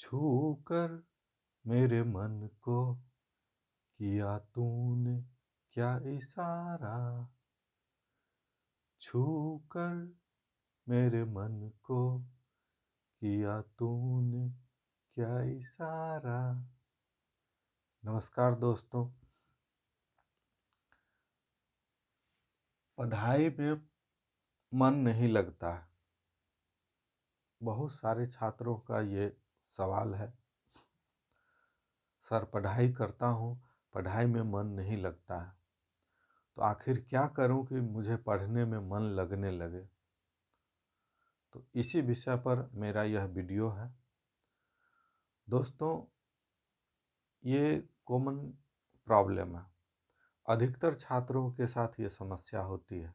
छू कर मेरे मन को किया तूने क्या इशारा। छू कर मेरे मन को किया तूने क्या इशारा। नमस्कार दोस्तों। पढ़ाई में मन नहीं लगता है। बहुत सारे छात्रों का ये सवाल है। सर, पढ़ाई करता हूँ, पढ़ाई में मन नहीं लगता है, तो आखिर क्या करूँ कि मुझे पढ़ने में मन लगने लगे। तो इसी विषय पर मेरा यह वीडियो है। दोस्तों, ये कॉमन प्रॉब्लम है। अधिकतर छात्रों के साथ ये समस्या होती है,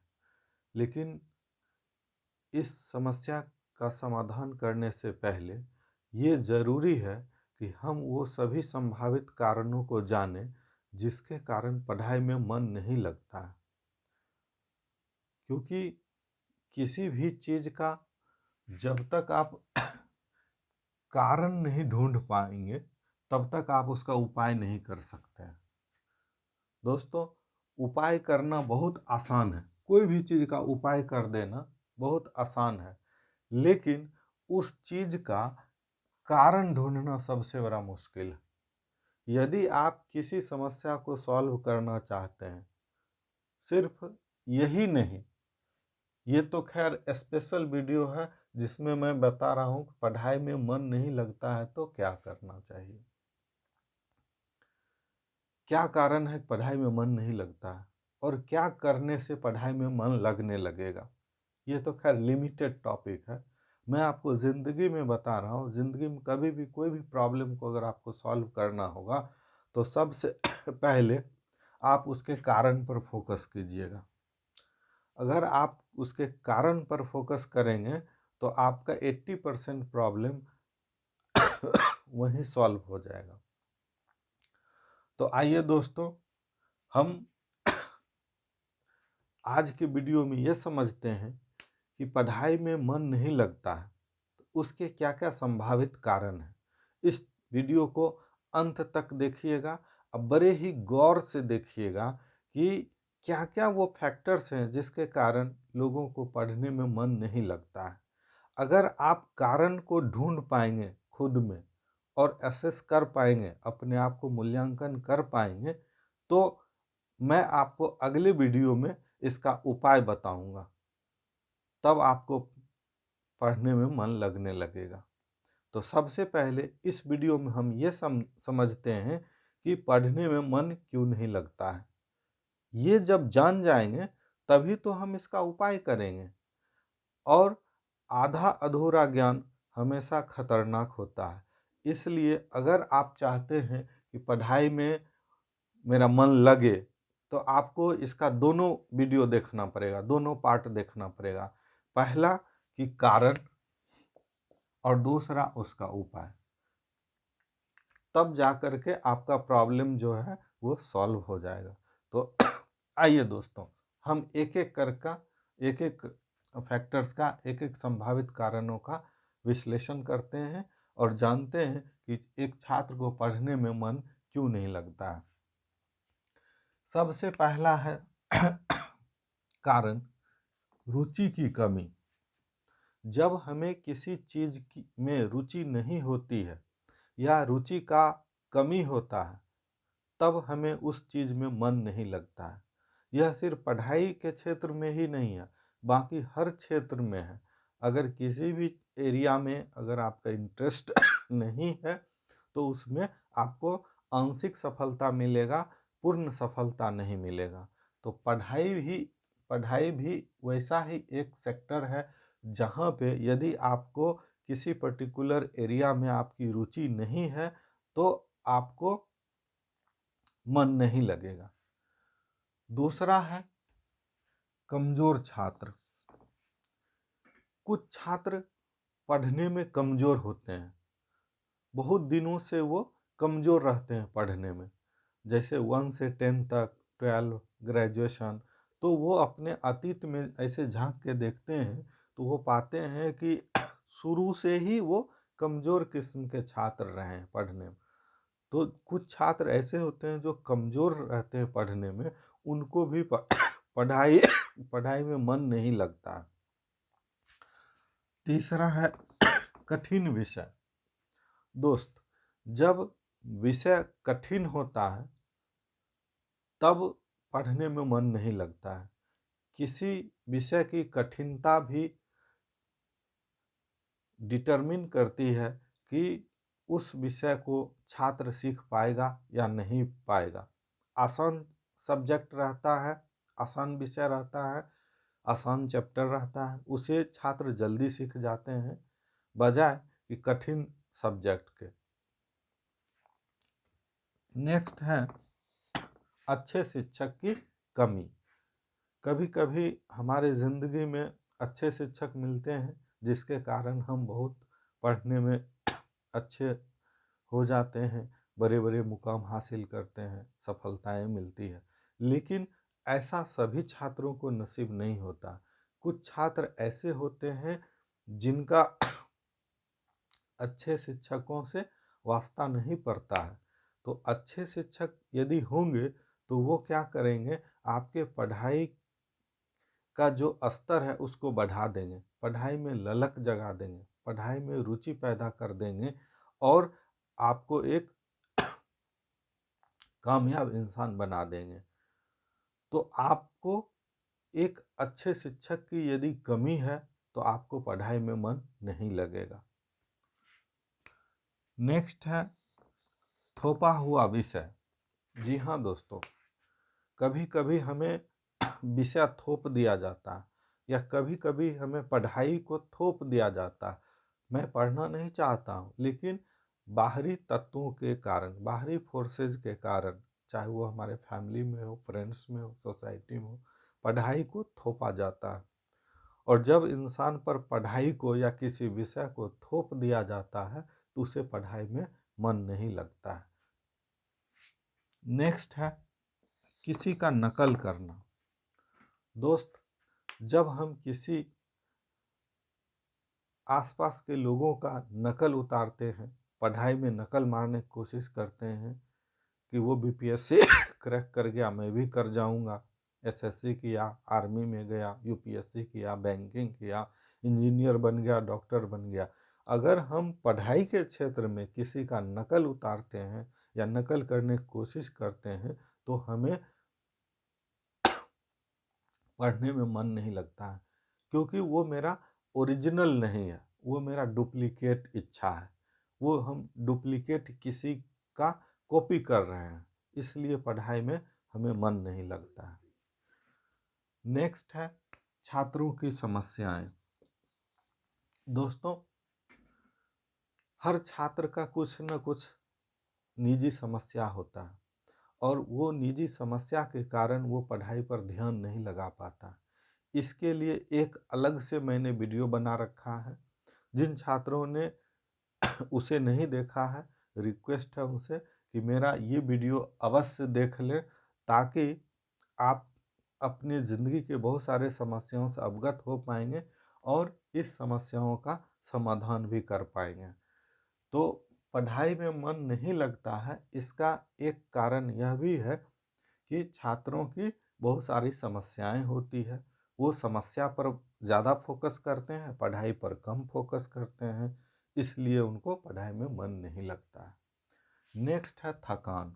लेकिन इस समस्या का समाधान करने से पहले ये ज़रूरी है कि हम वो सभी संभावित कारणों को जानें जिसके कारण पढ़ाई में मन नहीं लगता है। क्योंकि किसी भी चीज़ का जब तक आप कारण नहीं ढूंढ पाएंगे तब तक आप उसका उपाय नहीं कर सकते हैं। दोस्तों, उपाय करना बहुत आसान है। कोई भी चीज़ का उपाय कर देना बहुत आसान है, लेकिन उस चीज़ का कारण ढूंढना सबसे बड़ा मुश्किल है। यदि आप किसी समस्या को सॉल्व करना चाहते हैं, सिर्फ यही नहीं, ये तो खैर स्पेशल वीडियो है जिसमें मैं बता रहा हूँ कि पढ़ाई में मन नहीं लगता है तो क्या करना चाहिए। क्या कारण है पढ़ाई में मन नहीं लगता है और क्या करने से पढ़ाई में मन लगने लगेगा। ये तो खैर लिमिटेड टॉपिक है। मैं आपको ज़िंदगी में बता रहा हूँ। ज़िंदगी में कभी भी कोई भी प्रॉब्लम को अगर आपको सॉल्व करना होगा तो सबसे पहले आप उसके कारण पर फोकस कीजिएगा। अगर आप उसके कारण पर फोकस करेंगे तो आपका 80% प्रॉब्लम वहीं सॉल्व हो जाएगा। तो आइए दोस्तों, हम आज के वीडियो में ये समझते हैं कि पढ़ाई में मन नहीं लगता है तो उसके क्या क्या संभावित कारण हैं। इस वीडियो को अंत तक देखिएगा। अब बड़े ही गौर से देखिएगा कि क्या क्या वो फैक्टर्स हैं जिसके कारण लोगों को पढ़ने में मन नहीं लगता है। अगर आप कारण को ढूंढ पाएंगे खुद में और असेस कर पाएंगे, अपने आप को मूल्यांकन कर पाएंगे, तो मैं आपको अगले वीडियो में इसका उपाय बताऊंगा। तब आपको पढ़ने में मन लगने लगेगा। तो सबसे पहले इस वीडियो में हम ये समझते हैं कि पढ़ने में मन क्यों नहीं लगता है। ये जब जान जाएंगे तभी तो हम इसका उपाय करेंगे। और आधा अधूरा ज्ञान हमेशा खतरनाक होता है। इसलिए अगर आप चाहते हैं कि पढ़ाई में मेरा मन लगे तो आपको इसका दोनों वीडियो देखना पड़ेगा, दोनों पार्ट देखना पड़ेगा। पहला कि कारण और दूसरा उसका उपाय। तब जा कर के आपका प्रॉब्लम जो है वो सॉल्व हो जाएगा। तो आइए दोस्तों, हम एक एक एक एक फैक्टर्स का, एक एक संभावित कारणों का विश्लेषण करते हैं और जानते हैं कि एक छात्र को पढ़ने में मन क्यों नहीं लगता है। सबसे पहला है कारण रुचि की कमी। जब हमें किसी चीज़ में रुचि नहीं होती है या रुचि का कमी होता है तब हमें उस चीज़ में मन नहीं लगता है। यह सिर्फ पढ़ाई के क्षेत्र में ही नहीं है, बाकी हर क्षेत्र में है। अगर किसी भी एरिया में अगर आपका इंटरेस्ट नहीं है तो उसमें आपको आंशिक सफलता मिलेगा, पूर्ण सफलता नहीं मिलेगा। तो पढ़ाई भी वैसा ही एक सेक्टर है जहाँ पे यदि आपको किसी पर्टिकुलर एरिया में आपकी रुचि नहीं है तो आपको मन नहीं लगेगा। दूसरा है कमजोर छात्र। कुछ छात्र पढ़ने में कमजोर होते हैं, बहुत दिनों से वो कमजोर रहते हैं पढ़ने में। जैसे 1 से 10 तक, 12, ग्रेजुएशन, तो वो अपने अतीत में ऐसे झांक के देखते हैं तो वो पाते हैं कि शुरू से ही वो कमज़ोर किस्म के छात्र रहे हैं पढ़ने में। तो कुछ छात्र ऐसे होते हैं जो कमज़ोर रहते हैं पढ़ने में, उनको भी पढ़ाई पढ़ाई में मन नहीं लगता। तीसरा है कठिन विषय। दोस्त, जब विषय कठिन होता है तब पढ़ने में मन नहीं लगता है। किसी विषय की कठिनता भी डिटरमिन करती है कि उस विषय को छात्र सीख पाएगा या नहीं पाएगा। आसान सब्जेक्ट रहता है, आसान विषय रहता है, आसान चैप्टर रहता है, उसे छात्र जल्दी सीख जाते हैं बजाय कि कठिन सब्जेक्ट के। नेक्स्ट है अच्छे शिक्षक की कमी। कभी कभी हमारे ज़िंदगी में अच्छे शिक्षक मिलते हैं जिसके कारण हम बहुत पढ़ने में अच्छे हो जाते हैं, बड़े बड़े मुकाम हासिल करते हैं, सफलताएं मिलती है। लेकिन ऐसा सभी छात्रों को नसीब नहीं होता। कुछ छात्र ऐसे होते हैं जिनका अच्छे शिक्षकों से वास्ता नहीं पड़ता है। तो अच्छे शिक्षक यदि होंगे तो वो क्या करेंगे, आपके पढ़ाई का जो स्तर है उसको बढ़ा देंगे, पढ़ाई में ललक जगा देंगे, पढ़ाई में रुचि पैदा कर देंगे और आपको एक कामयाब इंसान बना देंगे। तो आपको एक अच्छे शिक्षक की यदि कमी है तो आपको पढ़ाई में मन नहीं लगेगा। नेक्स्ट है थोपा हुआ विषय। जी हाँ दोस्तों, कभी कभी हमें विषय थोप दिया जाता है या कभी कभी हमें पढ़ाई को थोप दिया जाता है। मैं पढ़ना नहीं चाहता हूँ लेकिन बाहरी तत्वों के कारण, बाहरी फोर्सेस के कारण, चाहे वो हमारे फैमिली में हो, फ्रेंड्स में हो, सोसाइटी में हो, पढ़ाई को थोपा जाता है। और जब इंसान पर पढ़ाई को या किसी विषय को थोप दिया जाता है तो उसे पढ़ाई में मन नहीं लगता है। नेक्स्ट है किसी का नकल करना। दोस्त, जब हम किसी आसपास के लोगों का नकल उतारते हैं, पढ़ाई में नकल मारने की कोशिश करते हैं कि वो बीपीएससी क्रैक कर गया, मैं भी कर जाऊंगा, एसएससी किया, आर्मी में गया, यूपीएससी किया, बैंकिंग किया, इंजीनियर बन गया, डॉक्टर बन गया। अगर हम पढ़ाई के क्षेत्र में किसी का नकल उतारते हैं या नकल करने की कोशिश करते हैं तो हमें पढ़ने में मन नहीं लगता है, क्योंकि वो मेरा ओरिजिनल नहीं है, वो मेरा डुप्लीकेट इच्छा है, वो हम डुप्लीकेट किसी का कॉपी कर रहे हैं, इसलिए पढ़ाई में हमें मन नहीं लगता है। नेक्स्ट है छात्रों की समस्याएं। दोस्तों, हर छात्र का कुछ न कुछ निजी समस्या होता है और वो निजी समस्या के कारण वो पढ़ाई पर ध्यान नहीं लगा पाता। इसके लिए एक अलग से मैंने वीडियो बना रखा है। जिन छात्रों ने उसे नहीं देखा है, रिक्वेस्ट है उनसे कि मेरा ये वीडियो अवश्य देख लें ताकि आप अपनी ज़िंदगी के बहुत सारे समस्याओं से अवगत हो पाएंगे और इस समस्याओं का समाधान भी कर पाएंगे। तो पढ़ाई में मन नहीं लगता है, इसका एक कारण यह भी है कि छात्रों की बहुत सारी समस्याएं होती है। वो समस्या पर ज़्यादा फोकस करते हैं, पढ़ाई पर कम फोकस करते हैं, इसलिए उनको पढ़ाई में मन नहीं लगता है। नेक्स्ट है थकान।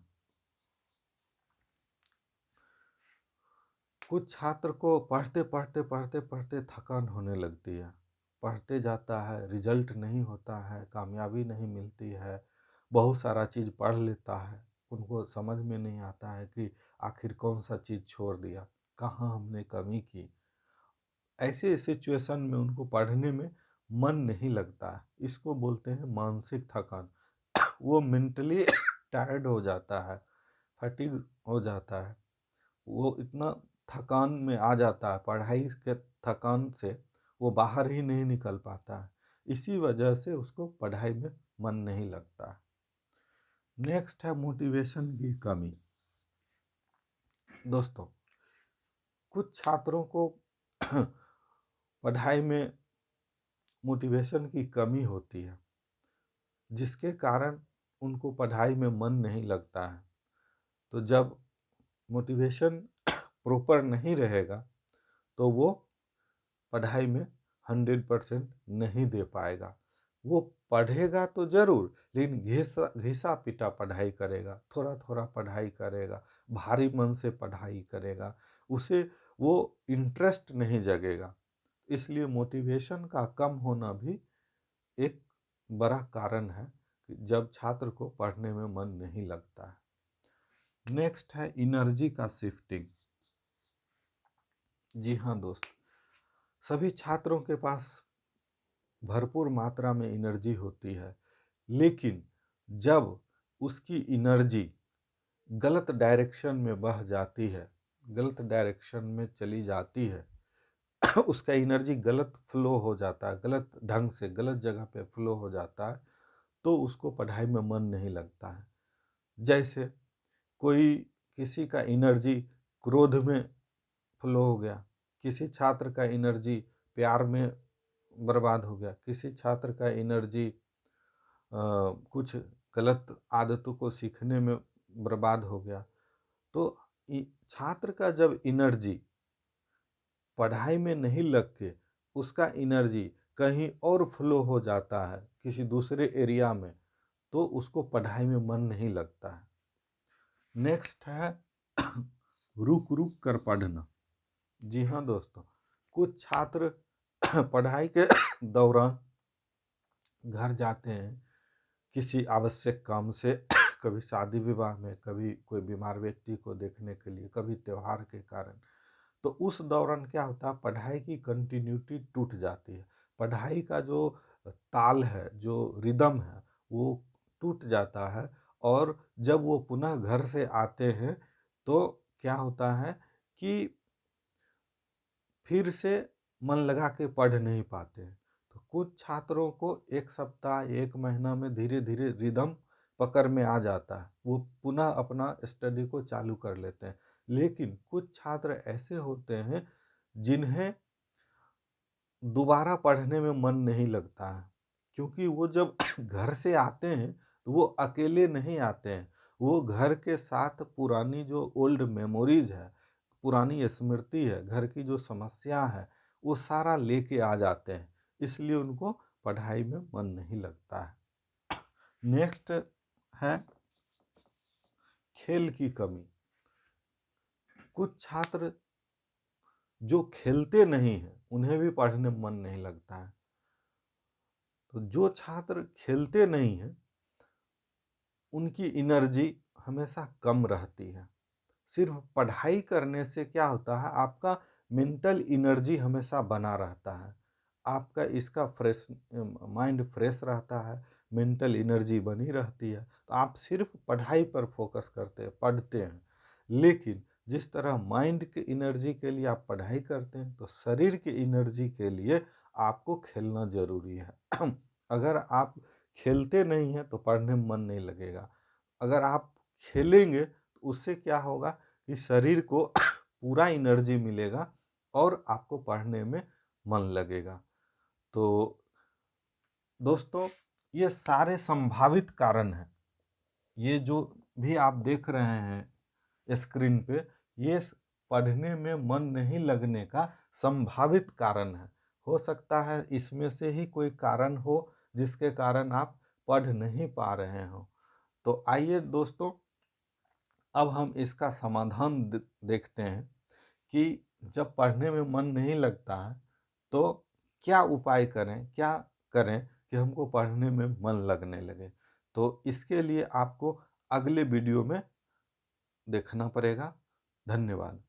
कुछ छात्र को पढ़ते पढ़ते पढ़ते पढ़ते थकान होने लगती है, पढ़ते जाता है, रिजल्ट नहीं होता है, कामयाबी नहीं मिलती है, बहुत सारा चीज़ पढ़ लेता है, उनको समझ में नहीं आता है कि आखिर कौन सा चीज़ छोड़ दिया, कहाँ हमने कमी की। ऐसे सिचुएशन में उनको पढ़ने में मन नहीं लगता है, इसको बोलते हैं मानसिक थकान। वो मेंटली टायर्ड हो जाता है, फटीग हो जाता है, वो इतना थकान में आ जाता है, पढ़ाई के थकान से वो बाहर ही नहीं निकल पाता है, इसी वजह से उसको पढ़ाई में मन नहीं लगता है। नेक्स्ट है मोटिवेशन की कमी। दोस्तों, कुछ छात्रों को पढ़ाई में मोटिवेशन की कमी होती है, जिसके कारण उनको पढ़ाई में मन नहीं लगता है। तो जब मोटिवेशन प्रॉपर नहीं रहेगा तो वो पढ़ाई में 100% नहीं दे पाएगा। वो पढ़ेगा तो ज़रूर, लेकिन घिसा पिटा पढ़ाई करेगा, थोड़ा थोड़ा पढ़ाई करेगा, भारी मन से पढ़ाई करेगा, उसे वो इंटरेस्ट नहीं जगेगा। इसलिए मोटिवेशन का कम होना भी एक बड़ा कारण है कि जब छात्र को पढ़ने में मन नहीं लगता है। नेक्स्ट है एनर्जी का शिफ्टिंग। जी हाँ दोस्त, सभी छात्रों के पास भरपूर मात्रा में एनर्जी होती है, लेकिन जब उसकी एनर्जी गलत डायरेक्शन में बह जाती है, गलत डायरेक्शन में चली जाती है, उसका एनर्जी गलत फ्लो हो जाता है, गलत ढंग से गलत जगह पे फ्लो हो जाता है, तो उसको पढ़ाई में मन नहीं लगता है। जैसे कोई किसी का एनर्जी क्रोध में फ्लो हो गया, किसी छात्र का एनर्जी प्यार में बर्बाद हो गया, किसी छात्र का एनर्जी कुछ गलत आदतों को सीखने में बर्बाद हो गया। तो छात्र का जब एनर्जी पढ़ाई में नहीं लग के उसका एनर्जी कहीं और फ्लो हो जाता है किसी दूसरे एरिया में, तो उसको पढ़ाई में मन नहीं लगता है। नेक्स्ट है रुक रुक कर पढ़ना। जी हाँ दोस्तों, कुछ छात्र पढ़ाई के दौरान घर जाते हैं किसी आवश्यक काम से, कभी शादी विवाह में, कभी कोई बीमार व्यक्ति को देखने के लिए, कभी त्योहार के कारण। तो उस दौरान क्या होता है, पढ़ाई की कंटिन्यूटी टूट जाती है, पढ़ाई का जो ताल है, जो रिदम है, वो टूट जाता है। और जब वो पुनः घर से आते हैं तो क्या होता है कि फिर से मन लगा के पढ़ नहीं पाते हैं। तो कुछ छात्रों को 1 सप्ताह 1 महीना में धीरे धीरे रिदम पकड़ में आ जाता है, वो पुनः अपना स्टडी को चालू कर लेते हैं। लेकिन कुछ छात्र ऐसे होते हैं जिन्हें दोबारा पढ़ने में मन नहीं लगता है, क्योंकि वो जब घर से आते हैं तो वो अकेले नहीं आते हैं, वो घर के साथ पुरानी जो ओल्ड मेमोरीज है, पुरानी स्मृति है, घर की जो समस्या है, वो सारा लेके आ जाते हैं, इसलिए उनको पढ़ाई में मन नहीं लगता है। नेक्स्ट है खेल की कमी। कुछ छात्र जो खेलते नहीं हैं उन्हें भी पढ़ने में मन नहीं लगता है। तो जो छात्र खेलते नहीं हैं उनकी एनर्जी हमेशा कम रहती है। सिर्फ पढ़ाई करने से क्या होता है, आपका मेंटल एनर्जी हमेशा बना रहता है, आपका इसका फ्रेश माइंड फ्रेश रहता है, मेंटल एनर्जी बनी रहती है। तो आप सिर्फ पढ़ाई पर फोकस करते हैं, पढ़ते हैं। लेकिन जिस तरह माइंड के एनर्जी के लिए आप पढ़ाई करते हैं, तो शरीर के एनर्जी के लिए आपको खेलना ज़रूरी है। अगर आप खेलते नहीं हैं तो पढ़ने में मन नहीं लगेगा। अगर आप खेलेंगे तो उससे क्या होगा कि शरीर को पूरा एनर्जी मिलेगा और आपको पढ़ने में मन लगेगा। तो दोस्तों, ये सारे संभावित कारण हैं, ये जो भी आप देख रहे हैं स्क्रीन पे, ये पढ़ने में मन नहीं लगने का संभावित कारण है। हो सकता है इसमें से ही कोई कारण हो जिसके कारण आप पढ़ नहीं पा रहे हो। तो आइए दोस्तों, अब हम इसका समाधान देखते हैं कि जब पढ़ने में मन नहीं लगता है तो क्या उपाय करें, क्या करें कि हमको पढ़ने में मन लगने लगे। तो इसके लिए आपको अगले वीडियो में देखना पड़ेगा। धन्यवाद।